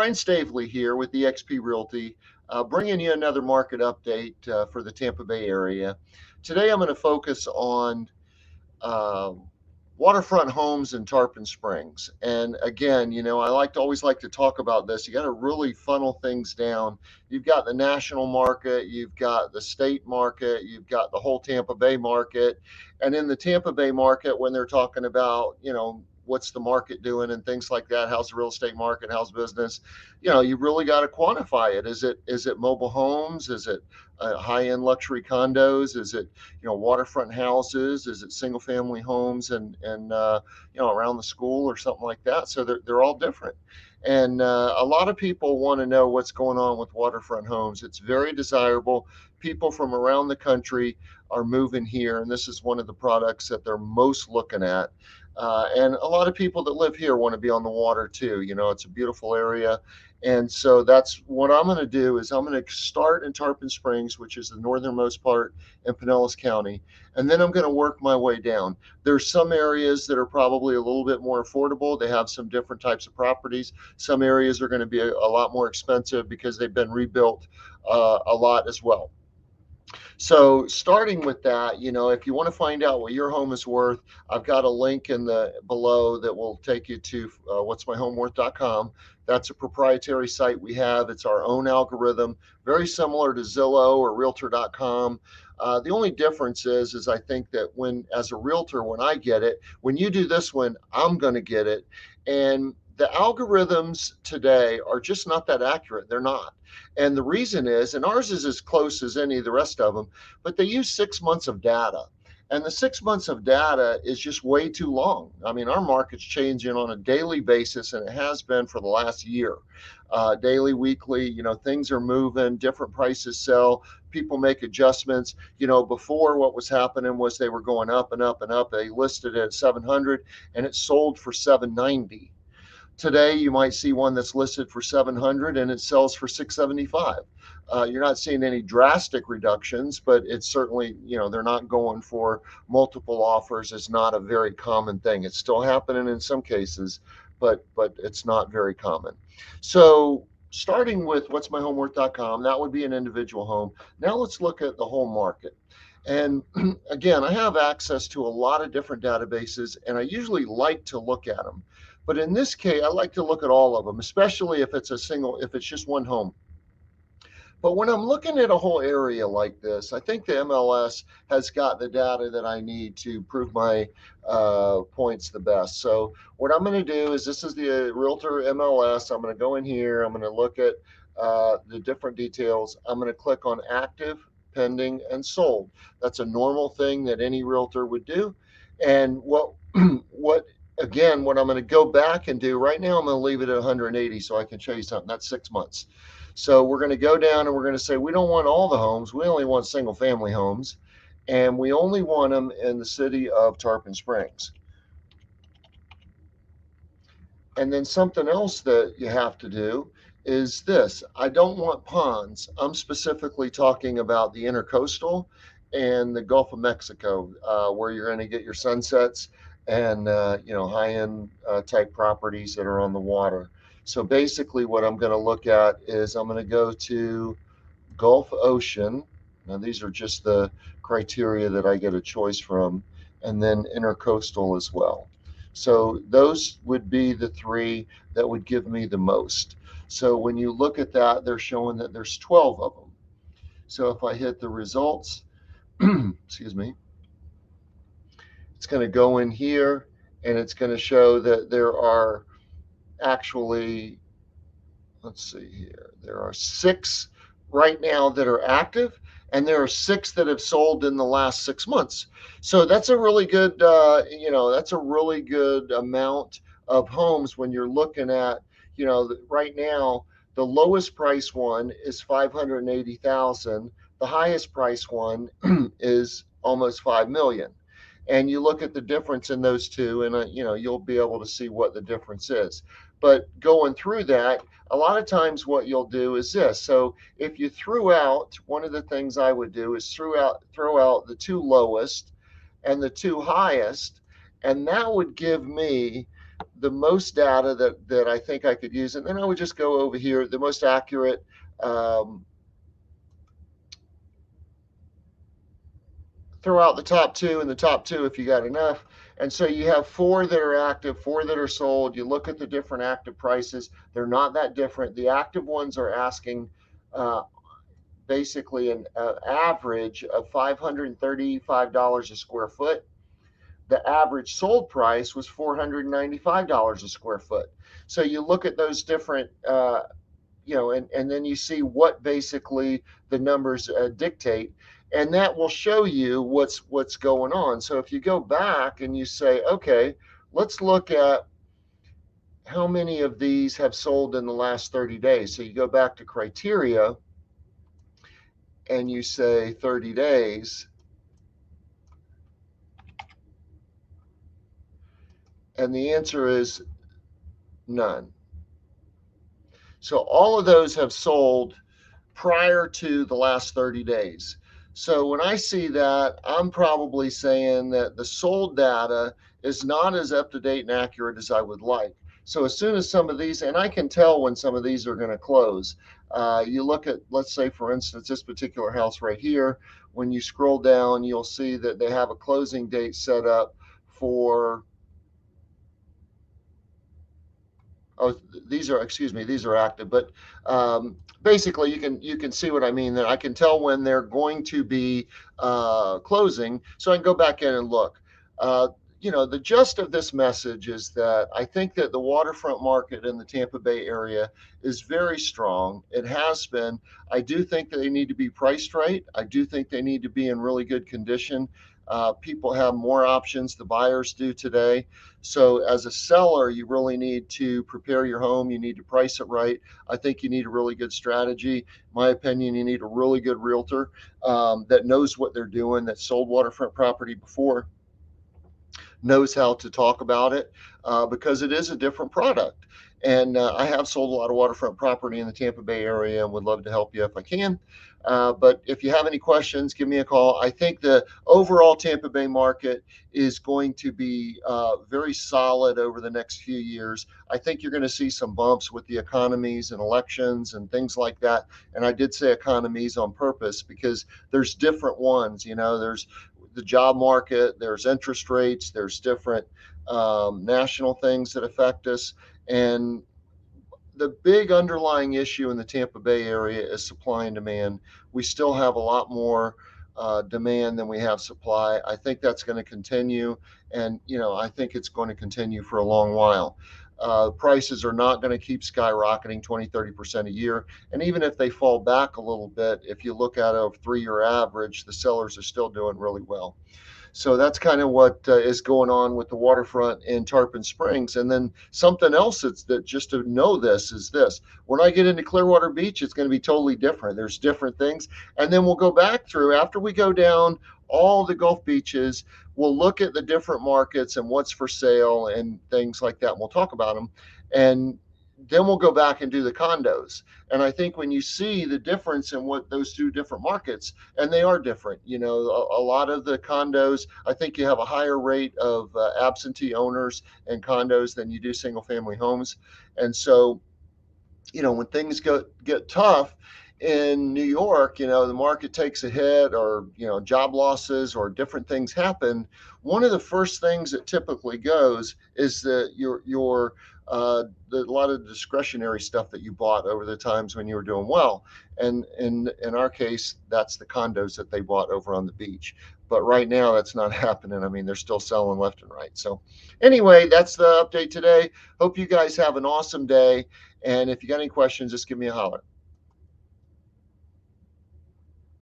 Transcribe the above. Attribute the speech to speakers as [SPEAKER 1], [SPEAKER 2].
[SPEAKER 1] Brian Stavely here with eXp Realty, bringing you another market update for the Tampa Bay area. Today I'm going to focus on uh, Waterfront Homes in Tarpon Springs. And again, I always like to talk about this. You got to really funnel things down. You've got the national market, you've got the state market, you've got the whole Tampa Bay market. And in the Tampa Bay market, when they're talking about, what's the market doing and things like that, how's the real estate market, how's business, you really got to quantify it. Is it mobile homes? Is it high-end luxury condos? Is it waterfront houses? Is it single family homes and around the school or something like that? So they're all different. And a lot of people want to know what's going on with waterfront homes. It's very desirable. People from around the country are moving here, and this is one of the products that they're most looking at. And a lot of people that live here want to be on the water too. It's a beautiful area. And so that's what I'm going to do is I'm going to start in Tarpon Springs, which is the northernmost part in Pinellas County. And then I'm going to work my way down. There's some areas that are probably a little bit more affordable. They have some different types of properties. Some areas are going to be a lot more expensive because they've been rebuilt a lot as well. So starting with that, if you want to find out what your home is worth, I've got a link in the below that will take you to what'smyhomeworth.com. That's a proprietary site we have. It's our own algorithm, very similar to Zillow or Realtor.com. The only difference is I think that as a realtor, when I get it, when you do this one, I'm going to get it. And the algorithms today are just not that accurate. They're not. And the reason is, and ours is as close as any of the rest of them, but they use 6 months of data. And the 6 months of data is just way too long. I mean, our market's changing on a daily basis, and it has been for the last year. Daily, weekly, things are moving, different prices sell, people make adjustments. Before what was happening was they were going up and up and up. They listed it at 700 and it sold for 790. Today, you might see one that's listed for 700 and it sells for 675. You're not seeing any drastic reductions, but it's certainly, they're not going for multiple offers. It's not a very common thing. It's still happening in some cases, but it's not very common. So starting with what'smyhomeworth.com, that would be an individual home. Now let's look at the whole market. And again, I have access to a lot of different databases, and I usually like to look at them. But in this case, I like to look at all of them, especially if it's just one home. But when I'm looking at a whole area like this, I think the MLS has got the data that I need to prove my points the best. So what I'm going to do is, this is the Realtor MLS. I'm going to go in here. I'm going to look at the different details. I'm going to click on active, pending, and sold. That's a normal thing that any realtor would do. And what I'm going to go back and do right now, I'm going to leave it at 180 so I can show you something. That's 6 months. So we're going to go down and we're going to say we don't want all the homes. We only want single family homes, and we only want them in the city of Tarpon Springs. And then something else that you have to do is this. I don't want ponds. I'm specifically talking about the intercoastal and the Gulf of Mexico, where you're going to get your sunsets and high-end type properties that are on the water. So basically what I'm going to look at is I'm going to go to Gulf Ocean. Now these are just the criteria that I get a choice from, and then intercoastal as well. So those would be the three that would give me the most. So when you look at that, they're showing that there's 12 of them. So if I hit the results, excuse me, it's going to go in here and it's going to show that there are actually, let's see here, there are 6 right now that are active, and there are 6 that have sold in the last 6 months. So that's a really good, that's a really good amount of homes when you're looking at, right now, the lowest price one is 580,000. The highest price one is almost 5 million. And you look at the difference in those two, and you'll be able to see what the difference is. But going through that, a lot of times what you'll do is this. So if you threw out, one of the things I would do is throw out the 2 lowest and the 2 highest, and that would give me the most data that I think I could use, and then I would just go over here, the most accurate. Throw out the top two and the top two if you got enough. And so you have four that are active, four that are sold. You look at the different active prices. They're not that different. The active ones are asking basically an average of $535 a square foot. The average sold price was $495 a square foot. So you look at those different and then you see what basically the numbers dictate, and that will show you what's going on. So if you go back and you say, okay, let's look at how many of these have sold in the last 30 days. So you go back to criteria and you say 30 days, and the answer is none. So all of those have sold prior to the last 30 days. So when I see that, I'm probably saying that the sold data is not as up to date and accurate as I would like. So as soon as some of these, and I can tell when some of these are going to close. You look at, let's say, for instance, this particular house right here. When you scroll down, you'll see that they have a closing date set up for, oh, these are, excuse me, these are active, but basically you can see what I mean. That I can tell when they're going to be closing, so I can go back in and look. Uh, the gist of this message is that I think that the waterfront market in the Tampa Bay area is very strong. It has been. I do think that they need to be priced right. I do think they need to be in really good condition. People have more options, the buyers do today. So as a seller, you really need to prepare your home. You need to price it right. I think you need a really good strategy. In my opinion, you need a really good realtor that knows what they're doing, that sold waterfront property before, knows how to talk about it, because it is a different product. And I have sold a lot of waterfront property in the Tampa Bay area and would love to help you if I can. But if you have any questions, give me a call. I think the overall Tampa Bay market is going to be very solid over the next few years. I think you're going to see some bumps with the economies and elections and things like that. And I did say economies on purpose because there's different ones. There's the job market, there's interest rates, there's different national things that affect us. And the big underlying issue in the Tampa Bay area is supply and demand. We still have a lot more demand than we have supply. I think that's going to continue. And, I think it's going to continue for a long while. Prices are not going to keep skyrocketing 20-30% a year. And even if they fall back a little bit, if you look at a 3-year average, the sellers are still doing really well. So that's kind of what is going on with the waterfront in Tarpon Springs. And then something else that just to know this is this. When I get into Clearwater Beach, it's going to be totally different. There's different things. And then we'll go back through, after we go down all the Gulf beaches, we'll look at the different markets and what's for sale and things like that. And we'll talk about them. And then we'll go back and do the condos. And I think when you see the difference in what those two different markets, and they are different, a lot of the condos, I think you have a higher rate of absentee owners in condos than you do single family homes. And so, when things get tough in New York, the market takes a hit, or, job losses or different things happen. One of the first things that typically goes is that a lot of discretionary stuff that you bought over the times when you were doing well. And in our case, that's the condos that they bought over on the beach. But right now, that's not happening. I mean, they're still selling left and right. So anyway, that's the update today. Hope you guys have an awesome day. And if you got any questions, just give me a holler.